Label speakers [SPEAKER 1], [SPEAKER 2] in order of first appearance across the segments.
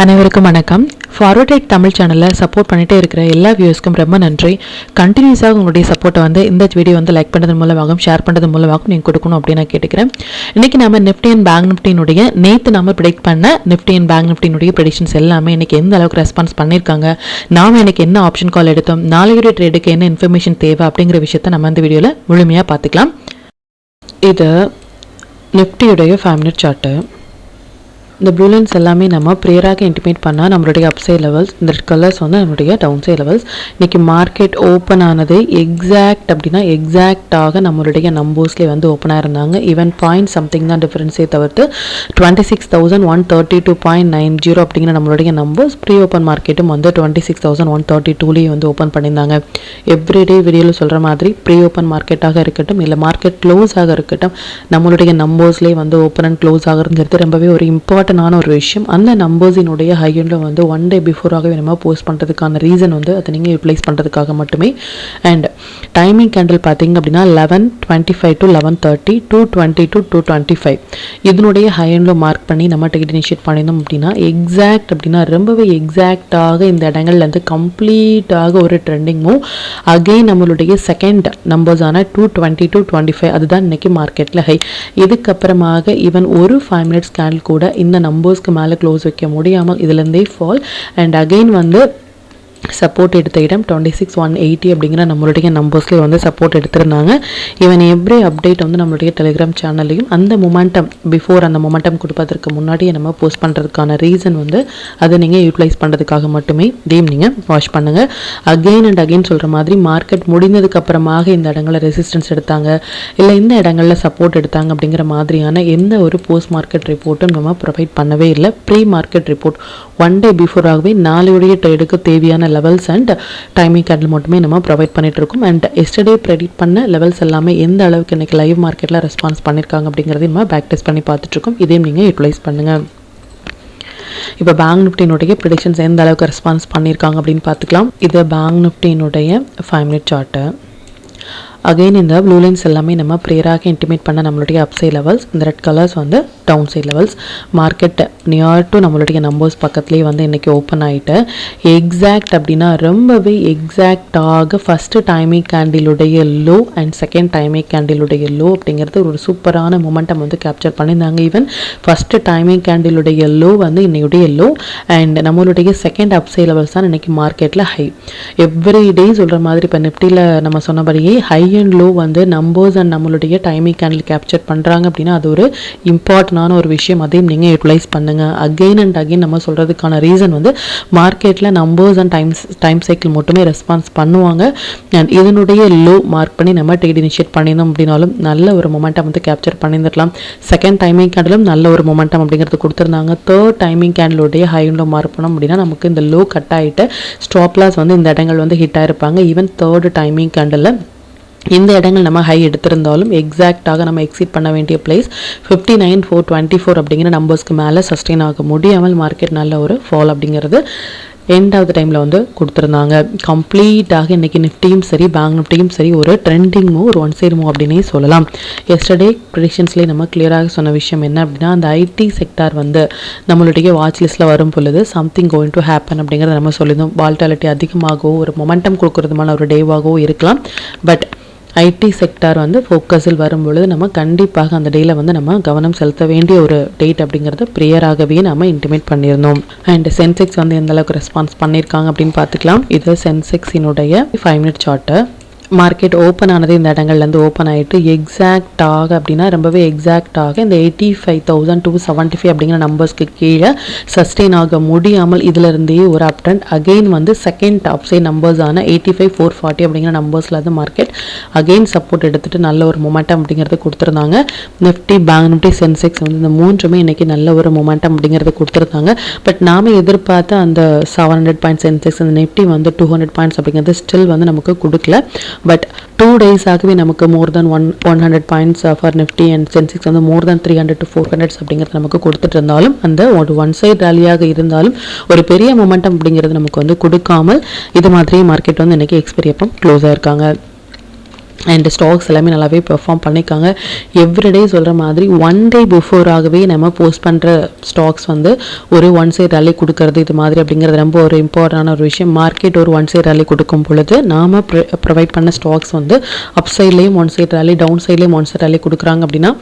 [SPEAKER 1] அனைவருக்கும் வணக்கம். ஃபார்வர்ட் தமிழ் சேனலில் சப்போர்ட் பண்ணிகிட்டே இருக்கிற எல்லா வியூஸ்க்கும் ரொம்ப நன்றி. கண்டினியூஸாக உங்களுடைய சப்போர்ட்டை இந்த வீடியோ லைக் பண்ணுறது மூலமாகவும் ஷேர் பண்ணுறது மூலமாகவும் நீங்கள் கொடுக்கணும் அப்படின்னு நான் கேட்டுக்கிறேன். இன்றைக்கி நம்ம நிஃப்டி அண்ட் பேங்க் நிஃப்டினுடைய நேற்று நம்ம ப்ரெடிக்ட் பண்ண நிஃப்டி அண்ட் பேங்க் நிஃப்டினுடைய ப்ரெடிக்ஷன்ஸ் எல்லாமே இன்றைக்கி எந்த அளவுக்கு ரெஸ்பான்ஸ் பண்ணியிருக்காங்க, நாம் இன்றைக்கி என்ன ஆப்ஷன் கால் எடுத்தோம், நாளையுடைய ட்ரேடுக்கு என்ன இன்ஃபர்மேஷன் தேவை அப்படிங்கிற விஷயத்தை நம்ம இந்த வீடியோவில் முழுமையாக பார்த்துக்கலாம். இது நிஃப்டியுடைய 5 மினிட் சார்ட்டு. இந்த ப்ளூ லைன்ஸ் எல்லாமே நம்ம ப்ரேயராக இன்டிமேட் பண்ணால் நம்மளுடைய அப்சைட் லெவல்ஸ், இந்த ரெட் கலர்ஸ் நம்மளுடைய டவுன் சைட் லெவல்ஸ். இன்றைக்கி மார்க்கெட் ஓப்பன் ஆனது எக்ஸாக்ட் அப்படின்னா எக்ஸாக்டாக நம்மளுடைய நம்பர்ஸ்லேயே ஓப்பனாக இருந்தாங்க. ஈவன் பாயிண்ட் சம்திங் தான் டிஃபரன்ஸே தவிர்த்து 26,132.90 அப்படிங்கிற நம்மளுடைய நம்பர்ஸ். ப்ரீ ஓப்பன் மார்க்கெட்டும் 26,132லேயே ஓப்பன் பண்ணியிருந்தாங்க. எவ்ரிடே வீடியோவில் சொல்கிற மாதிரி ப்ரீ ஓப்பன் மார்க்கெட்டாக இருக்கட்டும் இல்லை மார்க்கெட் க்ளோஸ் ஆக இருக்கட்டும், நம்மளுடைய நம்பர்ஸ்லேயே ஓப்பன் அண்ட் க்ளோஸ் ஆகிறதுங்கிறது ரொம்பவே ஒரு இம்பார்ட்டன்ட் ஒரு விஷயம். அந்த நம்பர்ஸினுடைய ஹையன்ல 1 டே பிஃபோராகவே நம்ம போஸ்ட் பண்ணுறதுக்கான ரீசன் அதை நீங்கள் யூட்டிலைஸ் பண்ணுறதுக்காக மட்டுமே. அண்ட் டைமிங் கேண்டில் பார்த்தீங்க அப்படின்னா 11:25 to 11:30, 2:20 to 2:25 இதனுடைய ஹையன்ல மார்க் பண்ணி நம்ம டிக்கெட் இனிஷியேட் பண்ணியிருந்தோம் அப்படின்னா எக்ஸாக்ட் அப்படின்னா ரொம்பவே எக்ஸாக்டாக இந்த இடங்கள்லேருந்து கம்ப்ளீட்டாக ஒரு ட்ரெண்டிங் மூவ். அகெயின் நம்மளுடைய செகண்ட் நம்பர்ஸான 2:20 to 2:25 அதுதான் இன்னைக்கு மார்க்கெட்டில் ஹை. இதுக்கப்புறமாக ஈவன் ஒரு 5 மினிட்ஸ் கேண்டில் கூட இந்த நம்பர்ஸ்க்கு மேலே க்ளோஸ் வைக்க முடியாமல் இதுலேருந்தே ஃபால். அண்ட் அகெயின் சப்போர்ட் எடுத்த இடம் 26,180 அப்படிங்கிற நம்மளுடைய நம்பர்ஸ்லேயே சப்போர்ட் எடுத்திருந்தாங்க. ஈவன் எவ்ரி அப்டேட் நம்மளுடைய டெலிகிராம் சேனல்லையும் அந்த மொமெண்டம் பிஃபோர் அந்த மொமெண்டம் கொடுப்பதற்கு முன்னாடியே நம்ம போஸ்ட் பண்ணுறதுக்கான ரீசன் அதை நீங்கள் யூட்டிலைஸ் பண்ணுறதுக்காக மட்டுமே. இதையும் நீங்கள் வாட்ச் பண்ணுங்கள். அகெயின் அண்ட் அகெயின் சொல்கிற மாதிரி மார்க்கெட் முடிந்ததுக்கு அப்புறமாக இந்த இடங்களில் ரெசிஸ்டன்ஸ் எடுத்தாங்க இல்லை இந்த இடங்களில் சப்போர்ட் எடுத்தாங்க அப்படிங்கிற மாதிரியான எந்த ஒரு போஸ்ட் மார்க்கெட் ரிப்போர்ட்டும் நம்ம ப்ரொவைட் பண்ணவே இல்லை. ப்ரீ மார்க்கெட் ரிப்போர்ட் 1 டே பிஃபோராகவே நாளையுடைய ட்ரேடுக்கு தேவையான லெவல்ஸ் அண்ட் டைமிங் கேண்டில் மட்டுமே நம்ம ப்ரொவைட் பண்ணிட்டு இருக்கோம். அண்ட் எஸ்டர்டே ப்ரெடிக்ட் பண்ண லெவல்ஸ் எல்லாமே எந்த அளவுக்கு இன்னைக்கு லைவ் மார்க்கெட்டில் ரெஸ்பான்ஸ் பண்ணியிருக்காங்க அப்படிங்கிறதையும் நம்ம பேக் டெஸ்ட் பண்ணி பார்த்துட்டு இருக்கோம். இதையும் நீங்கள் யூட்டிலைஸ் பண்ணுங்கள். இப்போ பேங்க் நிஃப்டினுடைய ப்ரெடிக்ஷன்ஸ் எந்த அளவுக்கு ரெஸ்பான்ஸ் பண்ணியிருக்காங்க அப்படின்னு பார்த்துக்கலாம். இது பேங்க் நிஃப்டினுடைய 5 மினிட் சார்ட்டு. அகெயின் இந்த ப்ளூ லைன்ஸ் எல்லாமே நம்ம ப்ரேயராக இன்டிமேட் பண்ண நம்மளுடைய அப்சைட் லெவல்ஸ், இந்த red colours down side levels. Market near to நம்மளுடைய நம்பர்ஸ் பக்கத்துலேயே இன்றைக்கி ஓப்பன் ஆகிட்டு எக்ஸாக்ட் அப்படின்னா ரொம்பவே எக்ஸாக்டாக ஃபஸ்ட்டு டைமிங் கேண்டிலுடைய லோ அண்ட் செகண்ட் டைமிங் கேண்டிலுடைய லோ அப்படிங்கிறது ஒரு சூப்பரான மொமெண்டம் கேப்சர் பண்ணியிருந்தாங்க. ஈவன் ஃபஸ்ட்டு டைமிங் கேண்டிலுடைய லோ இன்னையுடைய லோ அண்ட் நம்மளுடைய செகண்ட் அப்சைட் லெவல்ஸ் தான் இன்றைக்கி மார்க்கெட்டில் ஹை. எவ்ரி டே சொல்கிற மாதிரி இப்போ நிஃப்டியில் நம்ம சொன்னபடியே high and low numbers and நம்மளுடைய டைமிங் கேண்டில் கேப்சர் பண்ணுறாங்க அப்படின்னா அது ஒரு இம்பார்ட்டண்டான ஒரு விஷயம். அதையும் நீங்கள் யூட்டிலைஸ் பண்ணுங்கள். அகெயின் அண்ட் அகெயின் நம்ம சொல்கிறதுக்கான ரீசன் மார்க்கெட்டில் நம்பர்ஸ் அண்ட் டைம் சைக்கிள் மட்டுமே ரெஸ்பான்ஸ் பண்ணுவாங்க. அண்ட் இதனுடைய லோ மார்க் பண்ணி நம்ம ட்ரேட் இனிஷியேட் பண்ணியிருந்தோம் அப்படின்னாலும் நல்ல ஒரு மொமெண்டம் கேப்சர் பண்ணியிருந்துடலாம். செகண்ட் டைமிங் கேண்டிலும் நல்ல ஒரு மொமெண்டம் அப்படிங்கிறது கொடுத்துருந்தாங்க. தேர்ட் டைமிங் கேண்டிலுடைய ஹை லோ மார்க் பண்ணோம் அப்படின்னா நமக்கு இந்த லோ கட் ஆகிட்டு ஸ்டாப் லாஸ் இந்த இடங்கள் ஹிட் ஆகிருப்பாங்க. ஈவன் தேர்ட் டைமிங் கேண்டில் இந்த இடங்கள் நம்ம ஹை எடுத்திருந்தாலும் எக்ஸாக்டாக நம்ம எக்ஸிட் பண்ண வேண்டிய பிளேஸ் 59,424 அப்படிங்கிற நம்பர்ஸ்க்கு மேலே சஸ்டெயின் ஆக முடியாமல் மார்க்கெட் நல்ல ஒரு ஃபால் அப்படிங்கிறது எண்ட் ஆஃப் த டைமில் கொடுத்துருந்தாங்க. கம்ப்ளீட்டாக இன்றைக்கி நிஃப்டியும் சரி பேங்க் நிஃப்டியும் சரி ஒரு ட்ரெண்டிங் மூவ், ஒரு ஒன் சைடு மூவ் அப்படின்னே சொல்லலாம். எஸ்டர்டே ப்ரெடிக்ஷன்ஸ்லேயே நம்ம கிளியராக சொன்ன விஷயம் என்ன அப்படின்னா அந்த ஐடி செக்டார் நம்மளுடைய வாட்ச் லிஸ்ட்டில் வரும் பொழுது சம்திங் கோயிங் டு ஹேப்பன் அப்படிங்கிறத நம்ம சொல்லியிருந்தோம். வால்டாலிட்டி அதிகமாகவோ ஒரு மொமெண்டம் கொடுக்கறதுமான ஒரு டேவாகவோ இருக்கலாம். பட் ஐடி செக்டார் ஃபோக்கஸில் வரும்பொழுது நம்ம கண்டிப்பாக அந்த டேயில் நம்ம கவனம் செலுத்த வேண்டிய ஒரு டேட் அப்படிங்கிறத ப்ரேயராகவே நம்ம இன்டிமேட் பண்ணியிருந்தோம். அண்ட் சென்செக்ஸ் எந்த அளவுக்கு ரெஸ்பான்ஸ் பண்ணியிருக்காங்க அப்படின்னு பார்த்துக்கலாம். இது சென்செக்ஸினுடைய 5 மினிட் சார்ட்டு. மார்க்கெட் ஓப்பன் ஆனது இந்த இடங்கள்லேருந்து ஓப்பன் ஆகிட்டு எக்ஸாக்டாக அப்படின்னா ரொம்பவே எக்ஸாக்டாக இந்த 85,275 அப்படிங்கிற நம்பர்ஸ்க்கு கீழே சஸ்டெயின் ஆக முடியாமல் இதிலிருந்தே ஒரு up trend again second upside நம்பர்ஸான 85,440 அப்படிங்கிற நம்பர்ஸில் மார்க்கெட் அகெயின் சப்போர்ட் எடுத்துகிட்டு நல்ல ஒரு மொமெண்டம் அப்படிங்கிறது கொடுத்துருந்தாங்க. நிஃப்டி பேங்க் நிஃப்டி சென்செக்ஸ் இந்த மூன்றுமே இன்றைக்கி நல்ல ஒரு மொமெண்டம் அப்படிங்கிறது கொடுத்துருந்தாங்க. பட் நாம் எதிர்பார்த்த அந்த 700 பாயிண்ட்ஸ் சென்செக்ஸ் அந்த நிஃப்டி 200 பாயிண்ட்ஸ் அப்படிங்கிறது ஸ்டில் நமக்கு கொடுக்கல. பட் 2 டேஸாகவே நமக்கு மோர் தென் 100 points for Nifty and Sensex more then 300 to 400 அப்படிங்கிறது நமக்கு கொடுத்துட்டு இருந்தாலும் அந்த ஒரு ஒன் சைட் ரேலியாக இருந்தாலும் ஒரு பெரிய மொமெண்டம் அப்படிங்கிறது நமக்கு கொடுக்காமல் இது மாதிரி மார்க்கெட் இன்னைக்கு எக்ஸ்பைரி அப்போ க்ளோஸ் ஆயிருக்காங்க. அண்ட் ஸ்டாக்ஸ் எல்லாமே நல்லாவே பெர்ஃபார்ம் பண்ணியிருக்காங்க. எவ்ரிடே சொல்கிற மாதிரி ஒன் டே பிஃபோராகவே நம்ம போஸ்ட் பண்ணுற ஸ்டாக்ஸ் வந்து ஒரு ஒன் சைட் ரேலி கொடுக்கறது இது மாதிரி அப்படிங்கிறது ரொம்ப ஒரு இம்பார்ட்டண்டான ஒரு விஷயம். மார்க்கெட் ஒரு ஒன் சைட் ரேலி கொடுக்கும் பொழுது நாம் ப்ரொவைட் பண்ண ஸ்டாக்ஸ் வந்து அப் சைட்லேயும் ஒன் சைட் ரேலி, டவுன் சைட்லேயும் ஒன் சைட் ரேலி கொடுக்குறாங்க அப்படின்னா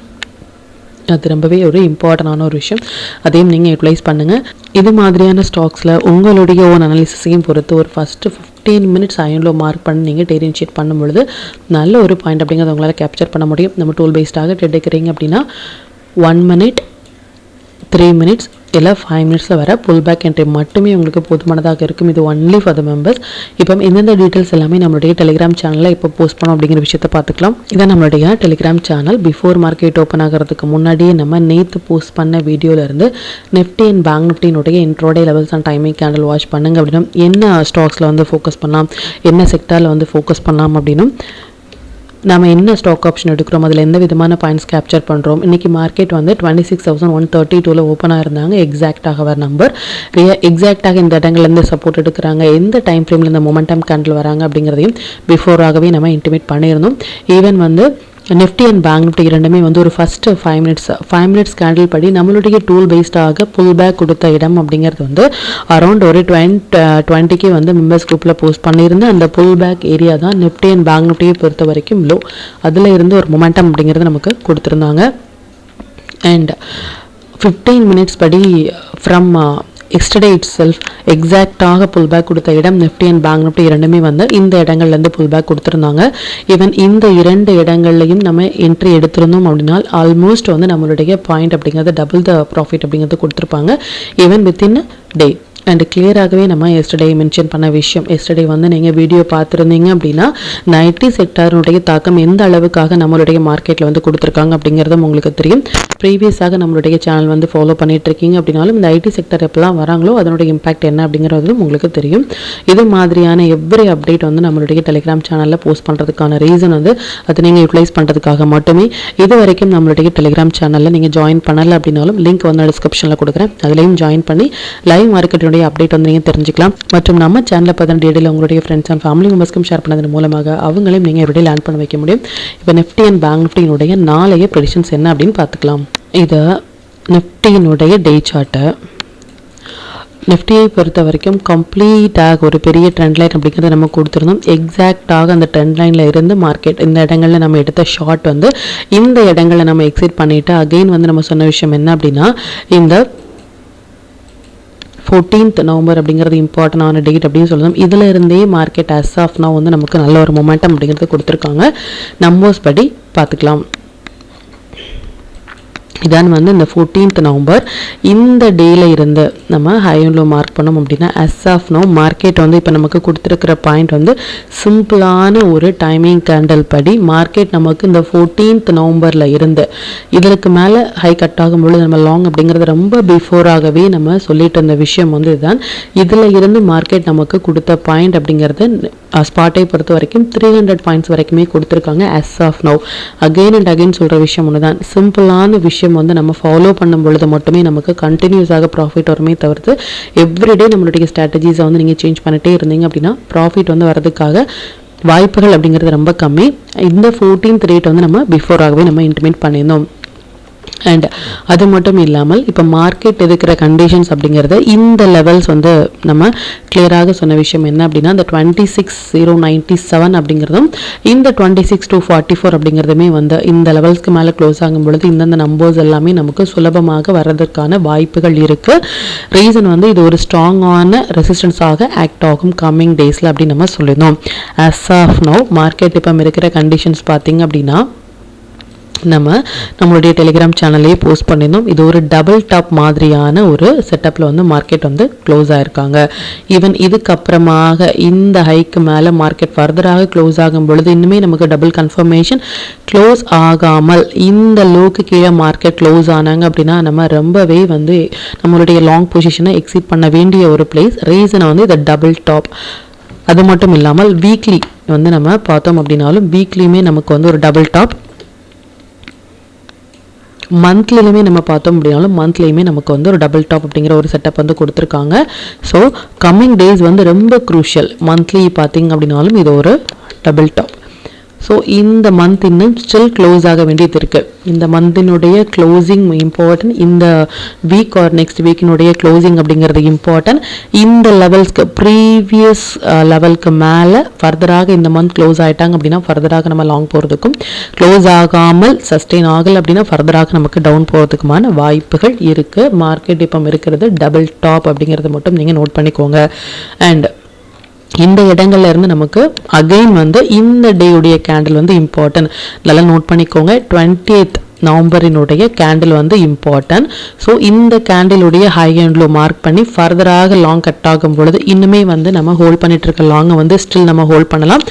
[SPEAKER 1] அது ரொம்பவே ஒரு இம்பார்ட்டண்டான ஒரு விஷயம். அதையும் நீங்கள் யூட்டிலைஸ் பண்ணுங்கள். இது மாதிரியான ஸ்டாக்ஸில் உங்களுடைய ஓன் அனாலிசிஸையும் பொறுத்து ஒரு ஃபஸ்ட்டு 15 மினிட்ஸ் அயன்லோ மார்க் பண்ணி நீங்கள் ட்ரேட் இனிஷியேட் பண்ணும்பொழுது நல்ல ஒரு பாயிண்ட் அப்படிங்கிறத உங்களால் கேப்சர் பண்ண முடியும். நம்ம டூல் பேஸ்டாக ட்ரேட் எடுக்கிறீங்க அப்படின்னா 1 மினிட், 3 மினிட்ஸ் இல்லை 5 மினிட்ஸில் வர புல் பேக் என்ட்ரி மட்டுமே உங்களுக்கு போதுமானதாக இருக்கும். இது ஒன்லி ஃபார் த மெம்பர்ஸ். இப்போ இந்தந்த டீட்டெயில்ஸ் எல்லாமே நம்மளுடைய டெலிகிராம் சேனலில் இப்போ போஸ்ட் பண்ணோம் அப்படிங்கிற விஷயத்தை பார்த்துக்கலாம். இதான் நம்மளுடைய Telegram channel. Before market open ஆகிறதுக்கு முன்னாடியே நம்ம நேற்று போஸ்ட் பண்ண வீடியோலேருந்து நிஃப்டி அண்ட் பேங்க் நிஃப்டினுடைய intraday levels and timing candle watch பண்ணுங்க அப்படின்னா என்ன ஸ்டாக்ஸில் வந்து ஃபோக்கஸ் பண்ணலாம், என்ன செக்டாரில் வந்து ஃபோக்கஸ் பண்ணலாம் அப்படின்னும் நம்ம என்ன ஸ்டாக் ஆப்ஷன் எடுக்கிறோம், அதில் எந்த விதமான பாயிண்ட்ஸ் கேப்சர் பண்ணுறோம். இன்றைக்கி மார்க்கெட் வந்து 26,132 ஓப்பனாக இருந்தாங்க. எக்ஸாக்டாக வர நம்பர் எக்ஸாக்டாக இந்த இடங்கள்லேருந்து சப்போர்ட் எடுக்கிறாங்க, எந்த டைம் ஃப்ரேமில் இந்த மொமெண்டம் கேண்டில் வராங்க அப்படிங்கிறதையும் பிஃபோராகவே நம்ம இன்டிமேட் பண்ணியிருந்தோம். ஈவன் வந்து நிஃப்டி அண்ட் பேங்க் நிஃப்டி இரண்டுமே வந்து ஒரு ஃபஸ்ட்டு 5 மினிட்ஸ் கேண்டில் படி நம்மளுடைய டூல் பேஸ்டாக புல் பேக் கொடுத்த இடம் அப்படிங்கிறது வந்து அரௌண்ட் ஒரு 20 வந்து மெம்பர்ஸ் குரூப்பில் போஸ்ட் பண்ணியிருந்தேன். அந்த புல் பேக் ஏரியா தான் நிஃப்டி அண்ட் பேங்க் நிஃப்டியை பொறுத்த வரைக்கும் லோ. அதில் இருந்து ஒரு மொமெண்டம் அப்படிங்கிறது நமக்கு கொடுத்துருந்தாங்க. அண்ட் 15 மினிட்ஸ் படி ஃப்ரம் எஸ்டர்டே இட் செல்ஃப் எக்ஸாக்டாக புல் பேக் கொடுத்த இடம் நிஃப்டி அண்ட் பேங்க் நிஃப்டி இரண்டுமே வந்து இந்த இடங்கள்லேருந்து புல் பேக் கொடுத்துருந்தாங்க. ஈவன் இந்த 2 இடங்கள்லையும் நம்ம என்ட்ரி எடுத்திருந்தோம் அப்படின்னா ஆல்மோஸ்ட் வந்து நம்மளுடைய பாயிண்ட் அப்படிங்கிறது டபுள் த ப்ராஃபிட் அப்படிங்கிறது கொடுத்துருப்பாங்க ஈவன் வித்தின் டே. அண்ட் கிளியராகவே நம்ம எஸ்டர்டே மென்ஷன் பண்ண விஷயம், எஸ்டர்டே வந்து நீங்கள் வீடியோ பார்த்துருந்தீங்க அப்படின்னா ஐடி செக்டாருடைய தாக்கம் எந்த அளவுக்காக நம்மளுடைய மார்க்கெட்டில் வந்து கொடுத்துருக்காங்க அப்படிங்கிறதும் உங்களுக்கு தெரியும். ப்ரீவியஸாக நம்மளுடைய சேனல் வந்து ஃபாலோ பண்ணிட்டு இருக்கீங்க அப்படின்னாலும் இந்த ஐடி செக்டர் எப்பெல்லாம் வராங்களோ அதனுடைய இம்பாக்ட் என்ன அப்படிங்கிறதும் உங்களுக்கு தெரியும். இது மாதிரியான எவ்ரி அப்டேட் வந்து நம்மளுடைய டெலிகிராம் சேனலில் போஸ்ட் பண்ணுறதுக்கான ரீசன் வந்து அதை நீங்கள் யூட்டிலைஸ் பண்ணுறதுக்காக மட்டுமே. இது வரைக்கும் நம்மளுடைய டெலிகிராம் சேனலில் நீங்கள் ஜாயின் பண்ணலை அப்படின்னாலும் லிங்க் வந்து டிஸ்கிரிப்ஷனில் கொடுக்குறேன், அதுலேயும் ஜாயின் பண்ணி லைவ் மார்க்கெட்டுடைய அப்டேட் வந்து நீங்கள் தெரிஞ்சுக்கலாம். மற்றும் நம்ம சேனலில் பார்த்தா டீடைல் உங்களுடைய ஃப்ரெண்ட்ஸ் அண்ட் ஃபேமிலி மெம்பர்ஸ்க்கும் ஷேர் பண்ணதன் மூலமாக அவங்களையும் நீங்கள் everyday லேர்ன் பண்ண வைக்க முடியும். இப்போ நிஃப்டி அண்ட் பேங்க் நிஃப்டியினுடைய நாளைய ப்ரெடிக்ஷன்ஸ் என்ன அப்படின்னு பார்த்துக்கலாம். இது நிஃப்டியினுடைய டே சார்ட்டு. நிஃப்டியை பொறுத்த வரைக்கும் கம்ப்ளீட்டாக ஒரு பெரிய ட்ரெண்ட் லைன் அப்படிங்கிறத நம்ம கொடுத்துருந்தோம். எக்ஸாக்டாக அந்த ட்ரெண்ட் லைனில் இருந்து மார்க்கெட் இந்த இடங்களில் நம்ம எடுத்த ஷார்ட் வந்து இந்த இடங்களில் நம்ம எக்ஸிட் பண்ணிவிட்டு அகெயின் வந்து நம்ம சொன்ன விஷயம் என்ன அப்படின்னா இந்த 14th நவம்பர் அப்படிங்கிறது இம்பார்ட்டண்டான டேட் அப்படின்னு சொல்லணும். இதில் இருந்தே மார்க்கெட் as of now வந்து நமக்கு நல்ல ஒரு மொமெண்டம் அப்படிங்கிறது கொடுத்துருக்காங்க. நம்பர்ஸ் படி பார்த்துக்கலாம். இதான் வந்து இந்த 14th நவம்பர் இந்த டேல இருந்து நம்ம ஹை அண்ட் லோ மார்க் பண்ணோம் அப்படின்னா as of now மார்க்கெட் வந்து இப்போ நமக்கு கொடுத்துருக்கிற பாயிண்ட் வந்து சிம்பிளான ஒரு டைமிங் கேண்டல் படி மார்க்கெட் நமக்கு இந்த 14th நவம்பரில் இருந்து இதற்கு மேலே ஹை கட் ஆகும்பொழுது நம்ம லாங் அப்படிங்கிறது ரொம்ப பிஃபோராகவே நம்ம சொல்லிட்டு இருந்த விஷயம் வந்து இதுதான். இதில் இருந்து மார்க்கெட் நமக்கு கொடுத்த பாயிண்ட் அப்படிங்கிறது ஸ்பாட்டை பொறுத்த வரைக்கும் 300 பாயிண்ட்ஸ் வரைக்குமே கொடுத்துருக்காங்க as of now. Again and again சொல்கிற விஷயம் ஒன்று தான், சிம்பிளான விஷயம் வந்து நம்ம ஃபாலோ பண்ணும் பொழுது மட்டுமே நமக்கு கண்டினியூஸாக ப்ராஃபிட் வருமே தவிர்த்து எவ்ரிடே நம்மளுடைய ஸ்ட்ராட்டஜிஸை வந்து நீங்கள் சேஞ்ச் பண்ணிட்டே இருந்தீங்க அப்படின்னா ப்ராஃபிட் வந்து வரதுக்காக வாய்ப்புகள் அப்படிங்கிறது ரொம்ப கம்மி. இந்த 14th ரேட் வந்து நம்ம பிஃபோராகவே நம்ம இன்டிமேட் பண்ணியிருந்தோம். அண்ட் அது மட்டும் இல்லாமல் இப்போ மார்க்கெட் இருக்கிற கண்டிஷன்ஸ் அப்படிங்கிறது இந்த லெவல்ஸ் வந்து நம்ம கிளியராக சொன்ன விஷயம் என்ன அப்படின்னா இந்த 26,097 அப்படிங்கிறதும் இந்த 26,244 அப்படிங்கிறதுமே வந்து இந்த லெவல்ஸ்க்கு மேலே க்ளோஸ் ஆகும் பொழுது இந்தந்த நம்பர்ஸ் எல்லாமே நமக்கு சுலபமாக வர்றதுக்கான வாய்ப்புகள் இருக்குது. ரீசன் வந்து இது ஒரு ஸ்ட்ராங்கான ரெசிஸ்டன்ஸாக ஆக்ட் ஆகும் கம்மிங் டேஸில் அப்படின்னு நம்ம சொல்லியிருந்தோம். as of now மார்க்கெட் இப்போ இருக்கிற கண்டிஷன்ஸ் பார்த்தீங்க அப்படின்னா நம்மளுடைய டெலிகிராம் சேனல்லையே போஸ்ட் பண்ணியிருந்தோம். இது ஒரு டபுள் டாப் மாதிரியான ஒரு செட்டப்பில் வந்து மார்க்கெட் வந்து க்ளோஸ் ஆகிருக்காங்க. ஈவன் இதுக்கப்புறமாக இந்த ஹைக்கு மேலே மார்க்கெட் ஃபர்தராக க்ளோஸ் ஆகும் பொழுது இன்னுமே நமக்கு டபுள் கன்ஃபர்மேஷன் க்ளோஸ் ஆகாமல் இந்த லோக்கு கீழே மார்க்கெட் க்ளோஸ் ஆனாங்க அப்படின்னா நம்ம ரொம்பவே வந்து நம்மளுடைய லாங் பொசிஷனை எக்ஸிட் பண்ண வேண்டிய ஒரு பிளேஸ். ரீசனை வந்து இந்த டபுள் டாப். அது மட்டும் இல்லாமல் வீக்லி வந்து நம்ம பார்த்தோம் அப்படின்னாலும் வீக்லியுமே நமக்கு வந்து ஒரு டபுள் டாப், மந்த்லியுமே நம்ம பார்த்தோம் அப்படின்னாலும் மந்த்லியுமே நமக்கு வந்து ஒரு டபுள் டாப் அப்படிங்கிற ஒரு செட்டப் வந்து கொடுத்துருக்காங்க. ஸோ கம்மிங் டேஸ் வந்து ரொம்ப க்ரூஷியல். மந்த்லி பார்த்திங்க அப்படின்னாலும் இது ஒரு டபுள் டாப், ஸோ இந்த மந்த் இன்னும் ஸ்டில் க்ளோஸ் ஆக வேண்டியது இருக்குது. இந்த மந்தினுடைய க்ளோசிங் இம்பார்ட்டன்ட், இந்த வீக் ஆர் நெக்ஸ்ட் வீக்கினுடைய க்ளோசிங் அப்படிங்கிறது இம்பார்ட்டன்ட். இந்த லெவல்ஸ்க்கு ப்ரீவியஸ் லெவலுக்கு மேலே ஃபர்தராக இந்த மந்த் க்ளோஸ் ஆகிட்டாங்க அப்படின்னா ஃபர்தராக நம்ம லாங் போகிறதுக்கும், க்ளோஸ் ஆகாமல் சஸ்டெயின் ஆகலை அப்படின்னா ஃபர்தராக நமக்கு டவுன் போகிறதுக்குமான வாய்ப்புகள் இருக்குது. மார்க்கெட் இப்போ இருக்கிறது டபுள் டாப் அப்படிங்கிறத மட்டும் நீங்கள் நோட் பண்ணிக்கோங்க. அண்ட் இந்த இடங்கள்ல இருந்து நமக்கு அகைன் வந்து இந்த டேயுடைய கேண்டில் வந்து இம்பார்ட்டன்ட், நல்லா நோட் பண்ணிக்கோங்க. 20th நவம்பரினுடைய கேண்டில் வந்து இம்பார்ட்டன்ட். ஸோ இந்த கேண்டிலுடைய ஹை அண்ட் லோ மார்க் பண்ணி ஃபர்தராக லாங் கட் ஆகும் பொழுது இன்னுமே வந்து நம்ம ஹோல்ட் பண்ணிட்டு இருக்க லாங்கை வந்து ஸ்டில் நம்ம ஹோல்ட் பண்ணலாம்.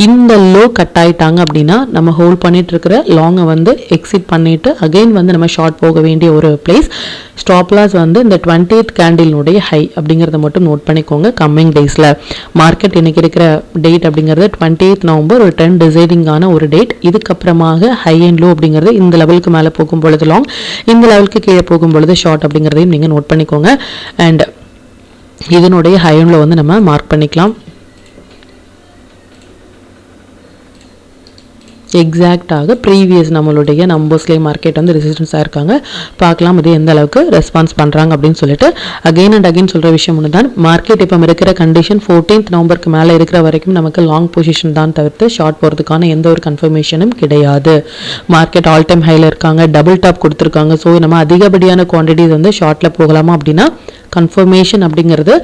[SPEAKER 1] இந்த லோ கட் ஆயிட்டாங்க அப்படின்னா நம்ம ஹோல்ட் பண்ணிட்டு இருக்கிற லாங்கை வந்து எக்ஸிட் பண்ணிட்டு அகைன் வந்து நம்ம ஷார்ட் போக வேண்டிய ஒரு பிளேஸ். ஸ்டாப் லாஸ் வந்து இந்த 20th கேண்டிலுடைய ஹை அப்படிங்கிறத மட்டும் நோட் பண்ணிக்கோங்க. கம்மிங் டேஸில் மார்க்கெட் இன்னைக்கு இருக்கிற டேட் அப்படிங்கிறது 20th நவம்பர், ஒரு 10 டிசைடிங்கான ஒரு டேட். இதுக்கப்புறமாக ஹை அண்ட் லோ அப்படிங்கிறது இந்த லெவலுக்கு மேலே போகும் பொழுது லாங், இந்த லெவலுக்கு கீழே போகும் பொழுது ஷார்ட் அப்படிங்கிறதையும் நீங்கள் நோட் பண்ணிக்கோங்க. அண்ட் இதனுடைய ஹை அண்ட் லோ வந்து நம்ம மார்க் பண்ணிக்கலாம். எக்ஸாக்டாக ப்ரீவியஸ் நம்மளுடைய நம்பர்ஸ்லேயே மார்க்கெட் வந்து ரெசிஸ்டன்ஸ் ஆயிருக்காங்க. பார்க்கலாம் இது எந்த அளவுக்கு ரெஸ்பான்ஸ் பண்ணுறாங்க அப்படின்னு சொல்லிட்டு. அகைன் அண்ட் அகைன் சொல்கிற விஷயம் ஒன்று தான், மார்க்கெட் இப்போ இருக்கிற கண்டிஷன் 14th நவம்பருக்கு மேலே இருக்கிற வரைக்கும் நமக்கு லாங் பொசிஷன் தான் தவிர்த்து ஷார்ட் போகிறதுக்கான எந்த ஒரு கன்ஃபர்மேஷனும் கிடையாது. மார்க்கெட் ஆல் டைம் ஹையில் இருக்காங்க, டபுள் டாப் கொடுத்துருக்காங்க. ஸோ நம்ம அதிகப்படியான குவான்டிட்டிஸ் வந்து ஷார்ட்டில் போகலாமா அப்படின்னா கன்ஃபர்மேஷன் அப்படிங்கிறது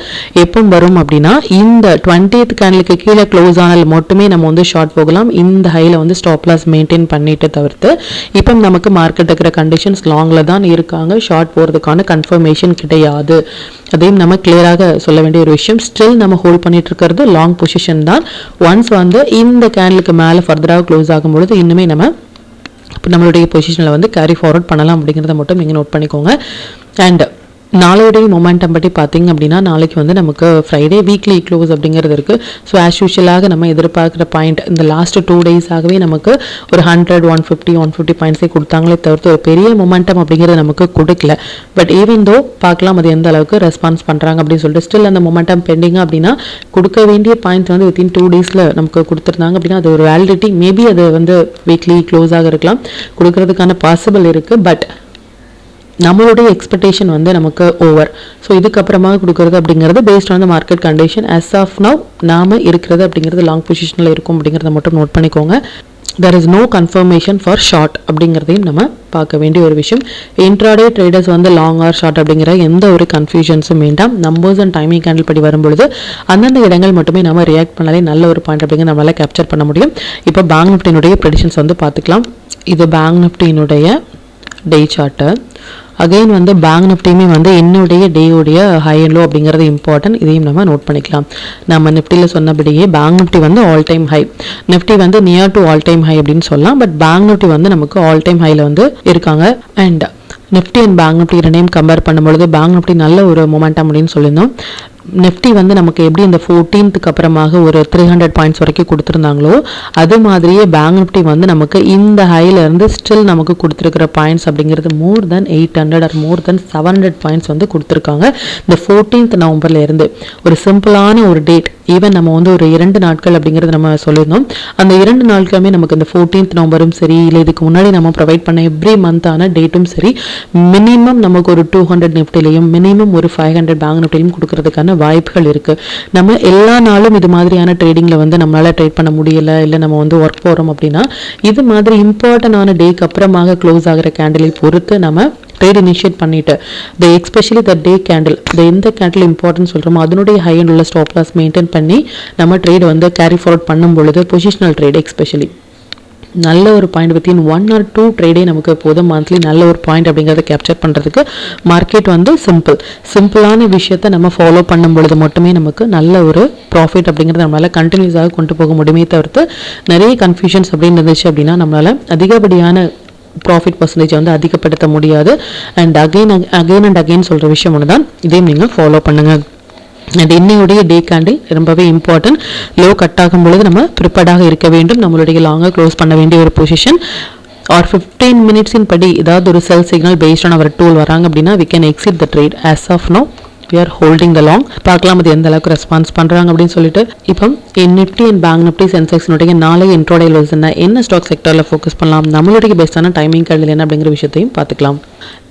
[SPEAKER 1] எப்போ வரும் அப்படின்னா இந்த 20th கேண்டிலுக்கு கீழே க்ளோஸ் ஆனால் மட்டுமே நம்ம வந்து ஷார்ட் போகலாம். இந்த ஹையில் வந்து ஸ்டாப் லாஸ் மெயின்டைன் பண்ணிட்டு தவிர்த்து இப்போ நமக்கு மார்க்கெட் இருக்கிற கண்டிஷன்ஸ் லாங்கில் தான் இருக்காங்க, ஷார்ட் போகிறதுக்கான கன்ஃபர்மேஷன் கிடையாது. அதையும் நம்ம கிளியராக சொல்ல வேண்டிய ஒரு விஷயம். ஸ்டில் நம்ம ஹோல்ட் பண்ணிட்டு இருக்கிறது லாங் பொசிஷன் தான். ஒன்ஸ் வந்து இந்த கேண்டிலுக்கு மேலே ஃபர்தராக க்ளோஸ் ஆகும்பொழுது இன்னுமே நம்ம நம்மளுடைய பொசிஷனில் வந்து கேரி ஃபார்வர்ட் பண்ணலாம் அப்படிங்கிறத மட்டும் நீங்கள் நோட் பண்ணிக்கோங்க. அண்ட் நாளையுடைய மொமெண்டம் பற்றி பார்த்தீங்க அப்படின்னா நாளைக்கு வந்து நமக்கு ஃப்ரைடே வீக்லி க்ளோஸ் அப்படிங்கிறது இருக்குது. ஸோ ஆஸ் யூஷுவலாக நம்ம எதிர்பார்க்குற பாயிண்ட் இந்த லாஸ்ட் 2 டேஸாகவே நமக்கு ஒரு 100, 150 பாயிண்ட்ஸே கொடுத்தாங்களே தவிர்த்து ஒரு பெரிய மொமெண்டம் அப்படிங்கிறது நமக்கு கொடுக்கல. பட் ஈவன் தோ பார்க்கலாம் அது எந்த அளவுக்கு ரெஸ்பான்ஸ் பண்ணுறாங்க அப்படின்னு சொல்லிட்டு. ஸ்டில் அந்த மொமெண்டம் பெண்டிங் அப்படின்னா கொடுக்க வேண்டிய பாயிண்ட்ஸ் வந்து வித்தின் 2 டேஸில் நமக்கு கொடுத்துருந்தாங்க அப்படின்னா அது ஒரு வேலிடிட்டி. மேபி அது வந்து வீக்லி க்ளோஸாக இருக்கலாம், கொடுக்கறதுக்கான பாசிபிள் இருக்குது. பட் நம்மளுடைய எக்ஸ்பெக்டேஷன் வந்து நமக்கு ஓவர். ஸோ இதுக்கப்புறமா கொடுக்குறது அப்படிங்கிறது based on the market condition. As of now நாம் இருக்கிறது அப்படிங்கிறது லாங் பொசிஷனில் இருக்கும் அப்படிங்கிறத மட்டும் நோட் பண்ணிக்கோங்க. there is no confirmation for short அப்படிங்கிறதையும் நம்ம பார்க்க வேண்டிய ஒரு விஷயம். இன்ட்ராடே ட்ரேடர்ஸ் வந்து லாங் ஆர் ஷார்ட் அப்படிங்கிற எந்த ஒரு கன்ஃபியூஷன்ஸும் வேண்டாம். நம்பர்ஸ் அண்ட் டைமிங் கேண்டில் படி வரும்பொழுது அந்தந்த இடங்கள் மட்டுமே நம்ம ரியாக்ட் பண்ணாலே நல்ல ஒரு பாயிண்ட் அப்படிங்கிற நம்மளால் கேப்சர் பண்ண முடியும். இப்போ பேங்க் நிஃப்டியினுடைய ப்ரெடிஷன்ஸ் வந்து பார்த்துக்கலாம். இது பேங்க் நிஃப்டியினுடைய டே சார்ட்டு. அகைன் வந்து பேங்க் நிஃப்டியுமே வந்து என்னுடைய டேயுடைய ஹை அண்ட் லோ அப்படிங்கிறது இம்பார்ட்டன்ட். இதையும் நம்ம நோட் பண்ணிக்கலாம். நம்ம நிஃப்டியில் சொன்னபடியே பேங்க் நிஃப்டி வந்து ஆல் டைம் ஹை, நிஃப்டி வந்து near to all time high அப்படின்னு சொல்லலாம். பட் பேங்க் நிஃப்டி வந்து நமக்கு ஆல் டைம் ஹையில் வந்து இருக்காங்க. And Nifty and bank Nifty ரெண்டையும் கம்பேர் பண்ணும்பொழுது பேங்க் நிஃப்டி நல்ல ஒரு மொமெண்டம் அப்படின்னு சொல்லியிருந்தோம். நிஃப்டி வந்து நமக்கு எப்படி இந்த 14th அப்புறமாக ஒரு 300 பாயிண்ட்ஸ் வரைக்கும் கொடுத்துருந்தாங்களோ அது மாதிரியே பேங்க் நிஃப்டி வந்து நமக்கு இந்த ஹையிலேருந்து ஸ்டில் நமக்கு கொடுத்துருக்கிற பாயிண்ட்ஸ் அப்படிங்கிறது மோர் தென் 800 ஆர் மோர் தென் 700 பாயிண்ட்ஸ் வந்து கொடுத்துருக்காங்க. இந்த 14th நவம்பர்லேருந்து ஒரு சிம்பிளான ஒரு டேட். ஈவன் நம்ம வந்து ஒரு 2 நாட்கள் அப்படிங்கிறது நம்ம சொல்லியிருந்தோம். அந்த 2 நாட்களுமே நமக்கு இந்த 14th நவம்பரும் சரி, இல்லை இதுக்கு முன்னாடி நம்ம ப்ரொவைட் பண்ண எவ்ரி மந்தான டேட்டும் சரி, மினிமம் நமக்கு ஒரு 200 நிஃப்டிலையும் மினிமம் ஒரு 500 பேங்க் நிஃப்டிலையும் கொடுக்கறதுக்கான வாய்ப்புகள் இருக்கு. நம்ம எல்லா நாளும் இது மாதிரியான ட்ரேடிங்ல வந்து நம்மளால ட்ரேட் பண்ண முடியல, இல்லை நம்ம வந்து ஒர்க் போறோம் அப்படின்னா இது மாதிரி இம்பார்ட்டன்டான டேக்கு அப்புறமாக க்ளோஸ் ஆகிற கேண்டிலை பொறுத்து நம்ம ட்ரேட் இனிஷியேட் பண்ணிட்டு எஸ்பெஷலி த டே கேண்டில், எந்த கேண்டில் இம்பார்ட்டன்ட் சொல்கிறோமோ அதனுடைய ஹை அண்ட் உள்ள ஸ்டாப் லாஸ் மெயின்டைன் பண்ணி நம்ம ட்ரேட் வந்து கேரி ஃபார்வர்ட் பண்ணும் பொழுது பொசிஷனல் ட்ரேட் எஸ்பெஷலி நல்ல ஒரு பாயிண்ட் வித்தின் 1 or 2 ட்ரேடே நமக்கு போதும் மந்த்லி நல்ல ஒரு பாயிண்ட் அப்படிங்கிறத கேப்சர் பண்ணுறதுக்கு. மார்க்கெட் வந்து சிம்பிளான விஷயத்தை நம்ம ஃபாலோ பண்ணும் பொழுது மட்டுமே நமக்கு நல்ல ஒரு ப்ராஃபிட் அப்படிங்கிறத நம்மளால் கண்டினியூஸாக கொண்டு போக முடியுமே தவிர்த்து நிறைய கன்ஃபியூஷன்ஸ் அப்படின்னு இருந்துச்சு அப்படின்னா நம்மளால் அதிகப்படியான ப்ராஃபிட் பர்சன்டேஜ் வந்து அதிகப்படுத்த முடியாது. அண்ட் அகைன் சொல்கிற விஷயம் ஒன்று தான், இதையும் நீங்கள் ஃபாலோ பண்ணுங்கள். அண்ட் இன்னையுடைய டே கேண்டில் ரொம்பவே இம்பார்ட்டன்ட். லோ கட் ஆகும் பொழுது நம்ம ப்ரிப்பேர்டாக இருக்க வேண்டும். நம்மளுடைய லாங்காக க்ளோஸ் பண்ண வேண்டிய ஒரு பொசிஷன் ஆர் 15 மினிட்ஸின் படி ஏதாவது ஒரு sell signal based on our tool வராங்க அப்படின்னா we can exit the trade. as of now we are holding the long. பார்க்கலாம் அது எந்த அளவுக்கு ரெஸ்பான்ஸ் பண்ணுறாங்க அப்படின்னு சொல்லிட்டு. இப்போ நிஃப்டி அண்ட் பேங்க் நிஃப்டி சென்செக்ஸ்னுடைய நாளைய இன்ட்ரோடே லோஸ் என்ன ஸ்டாக் செக்டரில் ஃபோக்கஸ் பண்ணலாம், நம்மளுடைய பெஸ்ட்டான டைமிங் கேண்டில் என்ன அப்படிங்கிற விஷயத்தையும் பார்த்துக்கலாம்.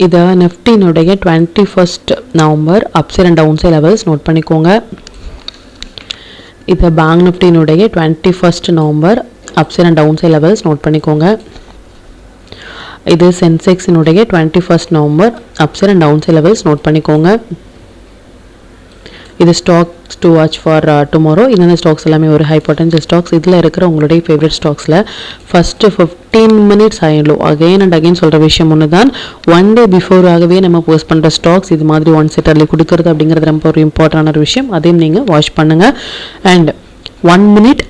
[SPEAKER 1] இதை நிஃப்டினுடைய 21 November upside and down side levels note பண்ணிக்கோங்க. இதை பேங்க் நிஃப்டினுடைய 21 November upside and down side levels note பண்ணிக்கோங்க. இது சென்செக்ஸினுடைய 21 November upside and down side levels note பண்ணிக்கோங்க. இது stocks to watch for tomorrow. இந்த ஸ்டாக்ஸ் எல்லாமே ஒரு ஹை பொட்டன்ஷியல் ஸ்டாக்ஸ். இதில் இருக்கிற உங்களுடைய ஃபேவரட் ஸ்டாக்ஸில் ஃபஸ்ட்டு 15 மினிட்ஸ் ஆயிடலோ அகெயின் அண்ட் அகெயின் சொல்கிற விஷயம் ஒன்று தான், ஒன் டே பிஃபோராகவே நம்ம போஸ்ட் பண்ணுற ஸ்டாக்ஸ் இது மாதிரி ஒன் செட்டர்லி கொடுக்குறது அப்படிங்கிறது ரொம்ப ஒரு இம்பார்ட்டண்டான ஒரு விஷயம். அதையும் நீங்கள் வாட்ச் பண்ணுங்கள். அண்ட் 1 மினிட்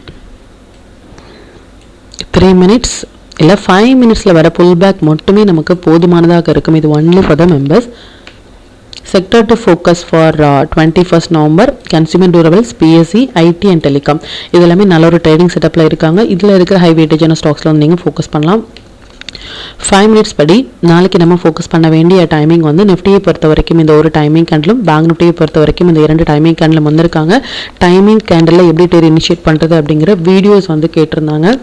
[SPEAKER 1] 3 மினிட்ஸ் இல்லை 5 மினிட்ஸில் வர புல் பேக் மட்டுமே நமக்கு போதுமானதாக இருக்கும். இது only for the members. Sector to focus for 21st November consumer durables, BSC, IT and telecom. இது எல்லாமே நல்ல ஒரு ட்ரேடிங் செட்டப்பில் இருக்காங்க. இதில் இருக்கிற ஹை வெயிட்டேஜான ஸ்டாக்ஸில் வந்து நீங்கள் ஃபோக்கஸ் பண்ணலாம். 5 மினிட்ஸ் படி நாளைக்கு நம்ம ஃபோக்கஸ் பண்ண வேண்டிய டைமிங் வந்து நிஃப்டியை பொறுத்த வரைக்கும் இந்த ஒரு டைமிங் கேண்டிலும் பேங்க் நிஃப்டியை பொறுத்த வரைக்கும் இந்த 2 டைமிங் கேண்டிலும் வந்திருக்காங்க. டைமிங் கேண்டில் எப்படி ட்ரேட் இனிஷியேட் பண்ணுறது அப்படிங்கிற வீடியோஸ் வந்து கேட்டிருந்தாங்க.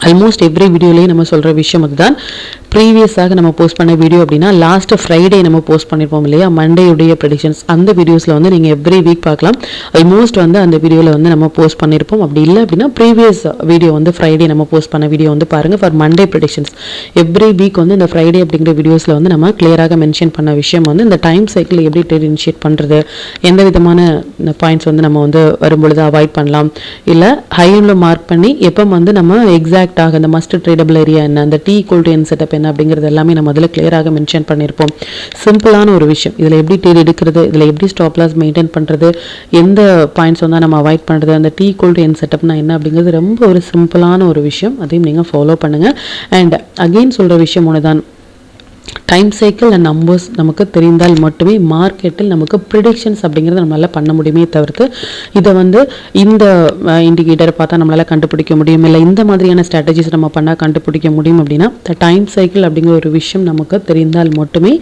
[SPEAKER 1] ஆல்மோஸ்ட் எவ்ரி வீடியோலேயே நம்ம சொல்கிற விஷயம் அதுதான். ப்ரீவியஸாக நம்ம போஸ்ட் பண்ண வீடியோ அப்படின்னா லாஸ்ட் ஃப்ரைடே நம்ம போஸ்ட் பண்ணியிருப்போம் இல்லையா, மண்டேயுடைய ப்ரெடிக்ஷன்ஸ். அந்த வீடியோஸில் வந்து நீங்கள் எவ்ரி வீக் பார்க்கலாம். ஆல்மோஸ்ட் வந்து அந்த வீடியோவில் வந்து நம்ம போஸ்ட் பண்ணியிருப்போம். அப்படி இல்லை அப்படின்னா ப்ரீவியஸ் வீடியோ வந்து ஃப்ரைடே நம்ம போஸ்ட் பண்ண வீடியோ வந்து பாருங்கள் for Monday predictions. Every week வந்து இந்த ஃப்ரைடே அப்படிங்கிற வீடியோஸில் வந்து நம்ம கிளியராக மென்ஷன் பண்ண விஷயம் வந்து இந்த டைம் சைக்கிள் எப்படி ட்ரேட் இனிஷியேட் பண்ணுறது, எந்த விதமான பாயிண்ட்ஸ் வந்து நம்ம வந்து வரும்பொழுது அவாய்ட் பண்ணலாம், இல்லை ஹையில் மார்க் பண்ணி எப்போ வந்து நம்ம எக்ஸாக்டாக இந்த மஸ்ட் ட்ரேடபிள் ஏரியா என்ன, அந்த T = N செட்டப் என்ன அப்படிங்கிறது எல்லாமே நம்ம அதில் கிளியராக மென்ஷன் பண்ணியிருப்போம். சிம்பிளான ஒரு விஷயம். இதில் எப்படி ட்ரேட் எடுக்கிறது, இதில் எப்படி ஸ்டாப் லாஸ் மெயின்டைன் பண்ணுறது, எந்த பாயிண்ட்ஸ் வந்து நம்ம அவாய்ட் பண்ணுறது, அந்த T = N செட்டப்னா என்ன அப்படிங்கிறது ரொம்ப ஒரு சிம்பிளான ஒரு விஷயம். அதையும் நீங்கள் ஃபாலோ பண்ணுங்கள். அண்ட் அகெயின் சொல்கிற விஷயம் ஒன்று தான், டைம் சைக்கிள் அண்ட் நம்பர்ஸ் நமக்கு தெரிந்தால் மட்டுமே மார்க்கெட்டில் நமக்கு ப்ரிடிக்ஷன்ஸ் அப்படிங்கிறத நம்மளால் பண்ண முடியுமே தவிர்த்து இதை வந்து இந்த இண்டிகேட்டரை பார்த்தா நம்மளால் கண்டுபிடிக்க முடியும், இல்லை இந்த மாதிரியான ஸ்ட்ராட்டஜிஸ் நம்ம பண்ணால் கண்டுபிடிக்க முடியும். அப்படின்னா இந்த டைம் சைக்கிள் அப்படிங்கிற ஒரு விஷயம் நமக்கு தெரிந்தால் மட்டுமே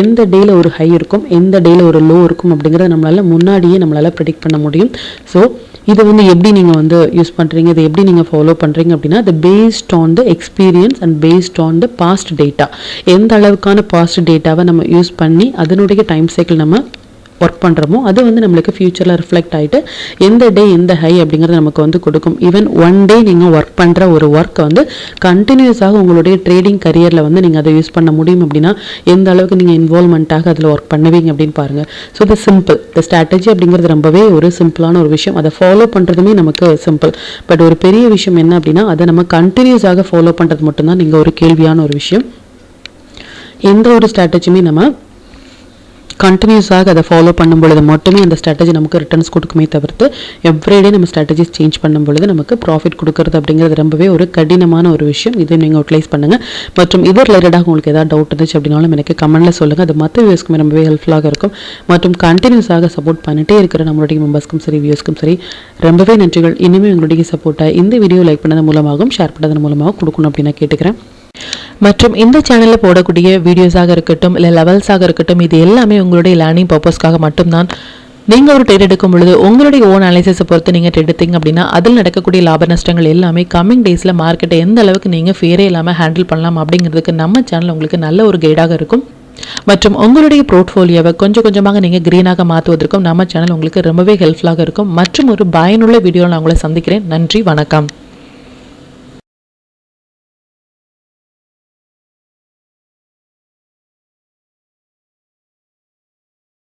[SPEAKER 1] எந்த டேயில் ஒரு ஹை இருக்கும், எந்த டேயில் ஒரு லோ இருக்கும் அப்படிங்கிறத நம்மளால் முன்னாடியே நம்மளால் ப்ரிடிக்ட் பண்ண முடியும். ஸோ இதை வந்து எப்படி நீங்கள் வந்து யூஸ் பண்ணுறீங்க, இதை எப்படி நீங்கள் ஃபாலோ பண்ணுறீங்க அப்படின்னா அது based on the experience and based on the past data. எந்த அளவுக்கான பாஸ்ட் டேட்டாவை நம்ம யூஸ் பண்ணி அதனுடைய டைம் சைக்கிள் நம்ம ஒர்க் பண்ணுறோமோ அது வந்து நம்மளுக்கு ஃபியூச்சரில் ரிஃப்ளெக்ட் ஆகிட்டு எந்த டே எந்த ஹை அப்படிங்கிறது நமக்கு வந்து கொடுக்கும். ஈவன் ஒன் டே நீங்கள் ஒர்க் பண்ணுற ஒரு ஒர்க்கை வந்து கண்டினியூஸாக உங்களுடைய ட்ரேடிங் கரியரில் வந்து நீங்கள் அதை யூஸ் பண்ண முடியும். அப்படின்னா எந்த அளவுக்கு நீங்கள் இன்வால்மெண்ட்டாக அதில் ஒர்க் பண்ணுவீங்க அப்படின்னு பாருங்கள். ஸோ இது சிம்பிள். இந்த ஸ்ட்ராட்டஜி அப்படிங்கிறது ரொம்பவே ஒரு சிம்பிளான ஒரு விஷயம். அதை ஃபாலோ பண்ணுறதுமே நமக்கு சிம்பிள். பட் ஒரு பெரிய விஷயம் என்ன அப்படின்னா அதை நம்ம கண்டினியூஸாக ஃபாலோ பண்ணுறது மட்டும்தான் நீங்கள் ஒரு கேள்வியான ஒரு விஷயம். எந்த ஒரு ஸ்ட்ராட்டஜியுமே நம்ம கண்டினியூஸாக அதை ஃபாலோ பண்ணும் பொழுது மட்டுமே அந்த ஸ்ட்ராட்டஜி நமக்கு ரிட்டர்ன்ஸ் கொடுக்குமே தவிர்த்து எவ்ரிடே நம்ம ஸ்ட்ராட்டஜிஸ் சேஞ்ச் பண்ணும் பொழுது நமக்கு ப்ராஃபிட் கொடுக்கறது அப்படிங்கிறது ரொம்பவே ஒரு கடினமான ஒரு விஷயம். இதை நீங்கள் யூட்டிலைஸ் பண்ணுங்கள். மற்றும் இது ரிலேட்டடாக உங்களுக்கு ஏதாவது டவுட் இருந்துச்சு அப்படின்னாலும் எனக்கு கமெண்ட்டில் சொல்லுங்கள். அது மற்ற வியூஸ்க்குமே ரொம்பவே ஹெல்ப்ஃபுல்லாக இருக்கும். மற்றும் கண்டினியூஸாக சப்போர்ட் பண்ணிட்டே இருக்கிற நம்மளுடைய மெம்பர்ஸ்க்கும் சரி வியூஸ்க்கும் சரி ரொம்பவே நன்றிகள். இனிமேல் உங்களுடைய சப்போர்ட்டை இந்த வீடியோ லைக் பண்ணதன் மூலமாகவும் ஷேர் பண்ணதன் மூலமாகவும் கொடுக்கணும் அப்படின்னு நான் கேட்டுக்கிறேன். மற்றும் இந்த சேனலில் போடக்கூடிய வீடியோஸாக இருக்கட்டும் இல்லை லெவல்ஸாக இருக்கட்டும் இது எல்லாமே உங்களுடைய லேர்னிங் பர்பஸ்க்காக மட்டும்தான். நீங்கள் ஒரு ட்ரேட் எடுக்கும் பொழுது உங்களுடைய ஓன் அனாலிசிஸை பொறுத்து நீங்கள் ட்ரேட் எடுத்தீங்க அப்படின்னா அதில் நடக்கக்கூடிய லாப நஷ்டங்கள் எல்லாமே கம்மிங் டேஸில் மார்க்கெட்டை எந்த அளவுக்கு நீங்கள் ஃபேரே இல்லாமல் ஹேண்டில் பண்ணலாம் அப்படிங்கிறதுக்கு நம்ம சேனல் உங்களுக்கு நல்ல ஒரு கைடாக இருக்கும். மற்றும் உங்களுடைய போர்ட்ஃபோலியோவை கொஞ்சம் கொஞ்சமாக நீங்கள் க்ரீனாக மாற்றுவதற்கும் நம்ம சேனல் உங்களுக்கு ரொம்பவே ஹெல்ப்ஃபுல்லாக இருக்கும். மற்றும் ஒரு பயனுள்ள வீடியோவில் நான் உங்களை சந்திக்கிறேன். நன்றி, வணக்கம்.